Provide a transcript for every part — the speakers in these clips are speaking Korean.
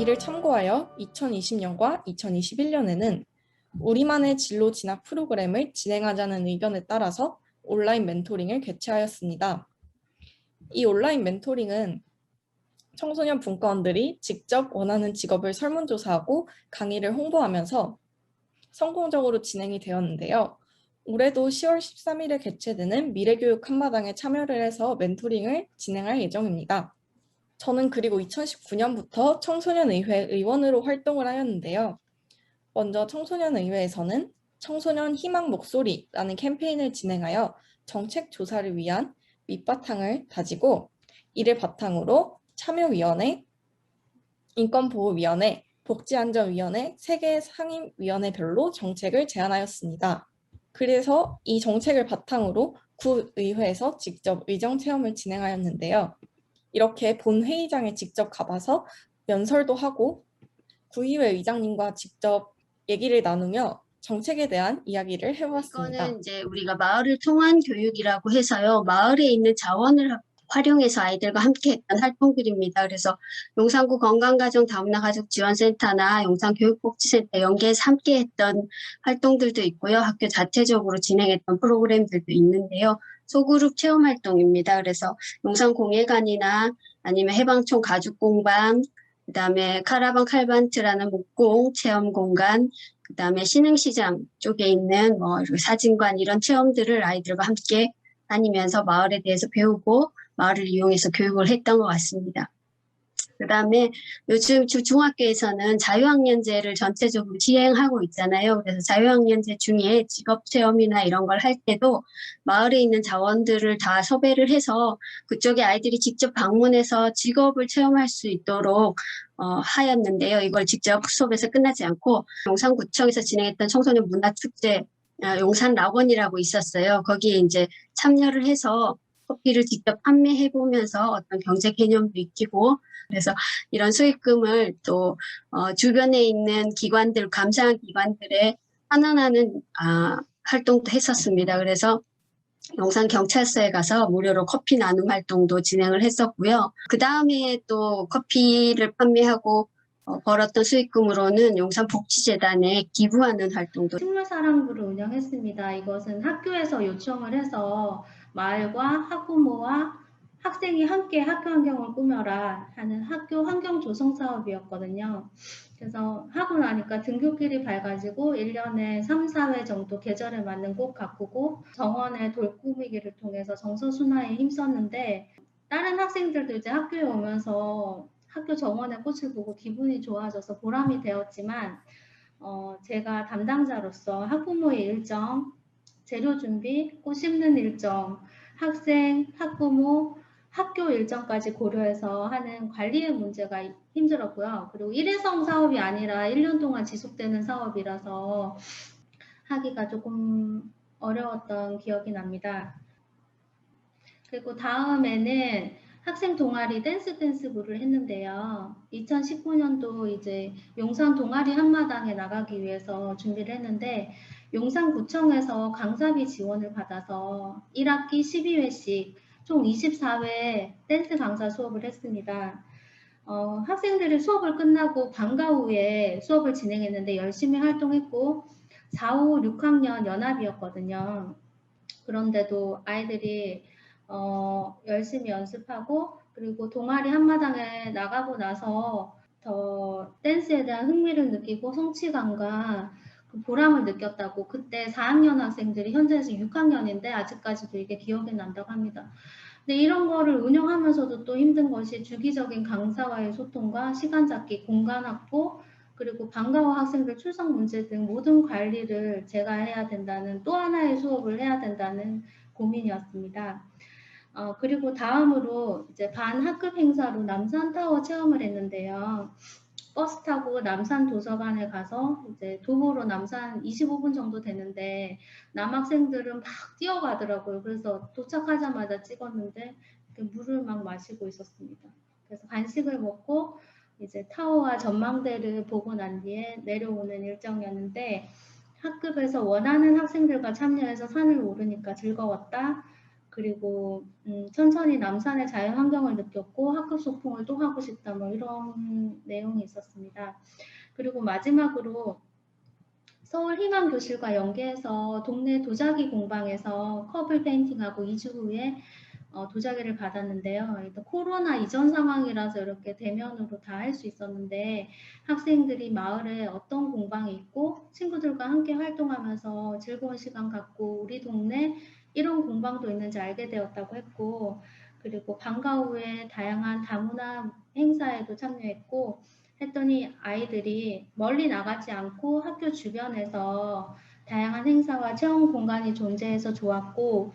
이를 참고하여 2020년과 2021년에는 우리만의 진로 진학 프로그램을 진행하자는 의견에 따라서 온라인 멘토링을 개최하였습니다. 이 온라인 멘토링은 청소년 분과원들이 직접 원하는 직업을 설문조사하고 강의를 홍보하면서 성공적으로 진행이 되었는데요. 올해도 10월 13일에 개최되는 미래교육 한마당에 참여를 해서 멘토링을 진행할 예정입니다. 저는 그리고 2019년부터 청소년의회 의원으로 활동을 하였는데요. 먼저 청소년의회에서는 청소년 희망 목소리라는 캠페인을 진행하여 정책 조사를 위한 밑바탕을 다지고 이를 바탕으로 참여위원회, 인권보호위원회, 복지안전위원회 3개 상임위원회별로 정책을 제안하였습니다. 그래서 이 정책을 바탕으로 구의회에서 직접 의정체험을 진행하였는데요. 이렇게 본 회의장에 직접 가봐서 연설도 하고 구의회 의장님과 직접 얘기를 나누며 정책에 대한 이야기를 해보았습니다. 이거는 이제 우리가 마을을 통한 교육이라고 해서요. 마을에 있는 자원을 활용해서 아이들과 함께 했던 활동들입니다. 그래서 용산구 건강가정 다문화 가족 지원센터나 용산교육복지센터 연계해서 함께 했던 활동들도 있고요. 학교 자체적으로 진행했던 프로그램들도 있는데요. 소그룹 체험 활동입니다. 그래서 용산공예관이나 아니면 해방촌 가죽공방, 그다음에 카라반 칼반트라는 목공 체험 공간, 그다음에 신흥시장 쪽에 있는 사진관 이런 체험들을 아이들과 함께 다니면서 마을에 대해서 배우고 마을을 이용해서 교육을 했던 것 같습니다. 그다음에 요즘 중학교에서는 자유학년제를 전체적으로 시행하고 있잖아요. 그래서 자유학년제 중에 직업체험이나 이런 걸 할 때도 마을에 있는 자원들을 다 섭외를 해서 그쪽에 아이들이 직접 방문해서 직업을 체험할 수 있도록 하였는데요. 이걸 직접 수업에서 끝나지 않고 용산구청에서 진행했던 청소년 문화축제 용산락원이라고 있었어요. 거기에 이제 참여를 해서 커피를 직접 판매해 보면서 어떤 경제 개념도 익히고 그래서 이런 수익금을 또 주변에 있는 기관들, 감사한 기관들에 환원하는 활동도 했었습니다. 그래서 용산경찰서에 가서 무료로 커피 나눔 활동도 진행을 했었고요. 그 다음에 또 커피를 판매하고 벌었던 수익금으로는 용산복지재단에 기부하는 활동도 식물사랑부를 운영했습니다. 이것은 학교에서 요청을 해서 마을과 학부모와 학생이 함께 학교 환경을 꾸며라 하는 학교 환경 조성 사업이었거든요. 그래서 하고 나니까 등교길이 밝아지고 1년에 3, 4회 정도 계절에 맞는 꽃 가꾸고 정원의 돌 꾸미기를 통해서 정서 순화에 힘썼는데 다른 학생들도 이제 학교에 오면서 학교 정원의 꽃을 보고 기분이 좋아져서 보람이 되었지만 제가 담당자로서 학부모의 일정, 재료 준비, 꽃 심는 일정, 학생, 학부모, 학교 일정까지 고려해서 하는 관리의 문제가 힘들었고요. 그리고 일회성 사업이 아니라 1년 동안 지속되는 사업이라서 하기가 조금 어려웠던 기억이 납니다. 그리고 다음에는 학생 동아리 댄스부를 했는데요. 2019년도 이제 용산 동아리 한마당에 나가기 위해서 준비를 했는데 용산구청에서 강사비 지원을 받아서 1학기 12회씩 총 24회 댄스 강사 수업을 했습니다. 학생들이 수업을 끝나고 방과 후에 수업을 진행했는데 열심히 활동했고 4, 5, 6학년 연합이었거든요. 그런데도 아이들이 열심히 연습하고 그리고 동아리 한마당에 나가고 나서 더 댄스에 대한 흥미를 느끼고 성취감과 그 보람을 느꼈다고 그때 4학년 학생들이 현재에서 6학년인데 아직까지도 이게 기억이 난다고 합니다. 근데 이런 거를 운영하면서도 또 힘든 것이 주기적인 강사와의 소통과 시간 잡기, 공간 확보, 그리고 방과 후 학생들 출석 문제 등 모든 관리를 제가 해야 된다는 또 하나의 수업을 해야 된다는 고민이었습니다. 그리고 다음으로 이제 반학급 행사로 남산타워 체험을 했는데요. 버스 타고 남산 도서관에 가서 이제 도보로 남산 25분 정도 되는데 남학생들은 막 뛰어가더라고요. 그래서 도착하자마자 찍었는데 물을 막 마시고 있었습니다. 그래서 간식을 먹고 이제 타워와 전망대를 보고 난 뒤에 내려오는 일정이었는데 학급에서 원하는 학생들과 참여해서 산을 오르니까 즐거웠다. 그리고 천천히 남산의 자연 환경을 느꼈고 학급 소풍을 또 하고 싶다 뭐 이런 내용이 있었습니다. 그리고 마지막으로 서울 희망교실과 연계해서 동네 도자기 공방에서 컵을 페인팅하고 2주 후에 도자기를 받았는데요. 일단 코로나 이전 상황이라서 이렇게 대면으로 다 할 수 있었는데 학생들이 마을에 어떤 공방이 있고 친구들과 함께 활동하면서 즐거운 시간 갖고 우리 동네 이런 공방도 있는지 알게 되었다고 했고, 그리고 방과 후에 다양한 다문화 행사에도 참여했고 했더니 아이들이 멀리 나가지 않고 학교 주변에서 다양한 행사와 체험 공간이 존재해서 좋았고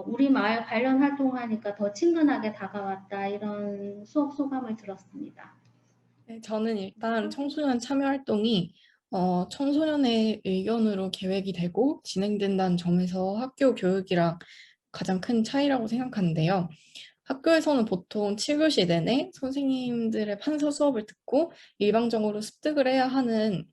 우리 마을 관련 활동하니까 더 친근하게 다가왔다 이런 수업 소감을 들었습니다. 네, 저는 일단 청소년 참여 활동이 청소년의 의견으로 계획이 되고 진행된다는 점에서 학교 교육이랑 가장 큰 차이라고 생각하는데요. 학교에서는 보통 7교시 내내 선생님들의 판서 수업을 듣고 일방적으로 습득을 해야 하는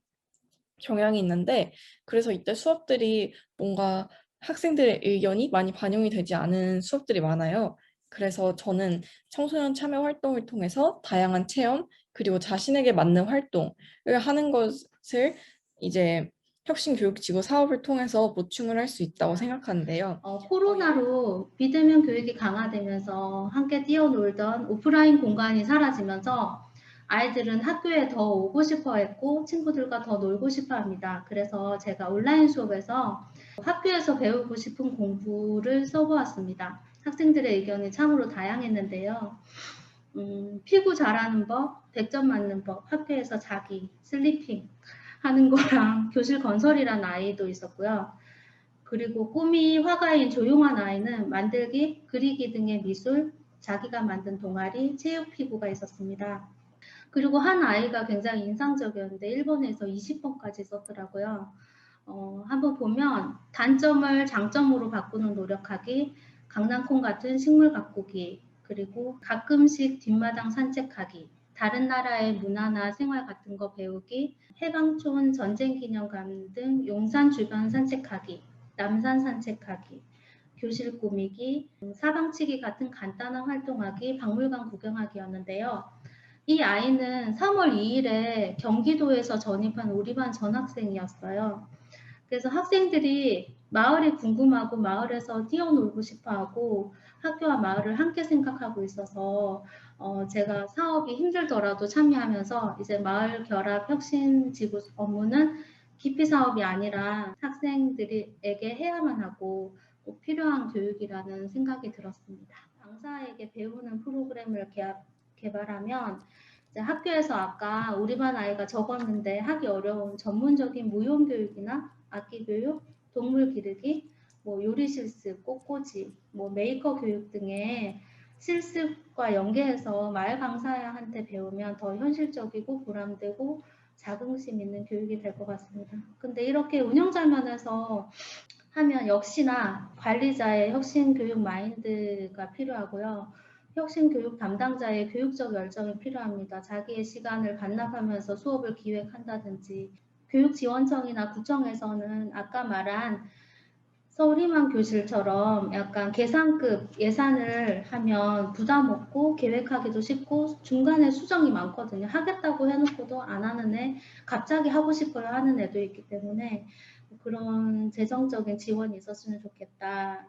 경향이 있는데, 그래서 이때 수업들이 뭔가 학생들의 의견이 많이 반영이 되지 않은 수업들이 많아요. 그래서 저는 청소년 참여 활동을 통해서 다양한 체험, 그리고 자신에게 맞는 활동을 하는 것을 이제 혁신교육지구 사업을 통해서 보충을 할 수 있다고 생각하는데요. 코로나로 비대면 교육이 강화되면서 함께 뛰어놀던 오프라인 공간이 사라지면서 아이들은 학교에 더 오고 싶어 했고 친구들과 더 놀고 싶어 합니다. 그래서 제가 온라인 수업에서 학교에서 배우고 싶은 공부를 써보았습니다. 학생들의 의견이 참으로 다양했는데요. 피구 잘하는 법, 100점 맞는 법, 학교에서 자기, 슬리핑 하는 거랑 교실 건설이라는 아이도 있었고요. 그리고 꿈이 화가인 조용한 아이는 만들기, 그리기 등의 미술, 자기가 만든 동아리, 체육피구가 있었습니다. 그리고 한 아이가 굉장히 인상적이었는데 일본에서 20번까지 썼더라고요. 한번 보면 단점을 장점으로 바꾸는 노력하기, 강낭콩 같은 식물 가꾸기, 그리고 가끔씩 뒷마당 산책하기, 다른 나라의 문화나 생활 같은 거 배우기, 해방촌 전쟁기념관 등 용산 주변 산책하기, 남산 산책하기, 교실 꾸미기, 사방치기 같은 간단한 활동하기, 박물관 구경하기였는데요. 이 아이는 3월 2일에 경기도에서 전입한 우리 반 전학생이었어요. 그래서 학생들이 마을이 궁금하고 마을에서 뛰어놀고 싶어하고 학교와 마을을 함께 생각하고 있어서 제가 사업이 힘들더라도 참여하면서 이제 마을 결합 혁신 지구 업무는 기피 사업이 아니라 학생들에게 해야만 하고 꼭 필요한 교육이라는 생각이 들었습니다. 강사에게 배우는 프로그램을 개발하면 이제 학교에서 아까 우리 반 아이가 적었는데 하기 어려운 전문적인 무용 교육이나 악기 교육, 동물 기르기, 뭐 요리 실습, 꽃꽂이, 뭐 메이커 교육 등의 실습과 연계해서 마을 강사한테 배우면 더 현실적이고 보람되고 자긍심 있는 교육이 될 것 같습니다. 근데 이렇게 운영자 면에서 하면 역시나 관리자의 혁신 교육 마인드가 필요하고요. 혁신 교육 담당자의 교육적 열정이 필요합니다. 자기의 시간을 반납하면서 수업을 기획한다든지, 교육지원청이나 구청에서는 아까 말한 서울희망교실처럼 약간 계산급 예산을 하면 부담 없고 계획하기도 쉽고 중간에 수정이 많거든요. 하겠다고 해놓고도 안 하는 애, 갑자기 하고 싶어요 하는 애도 있기 때문에 그런 재정적인 지원이 있었으면 좋겠다.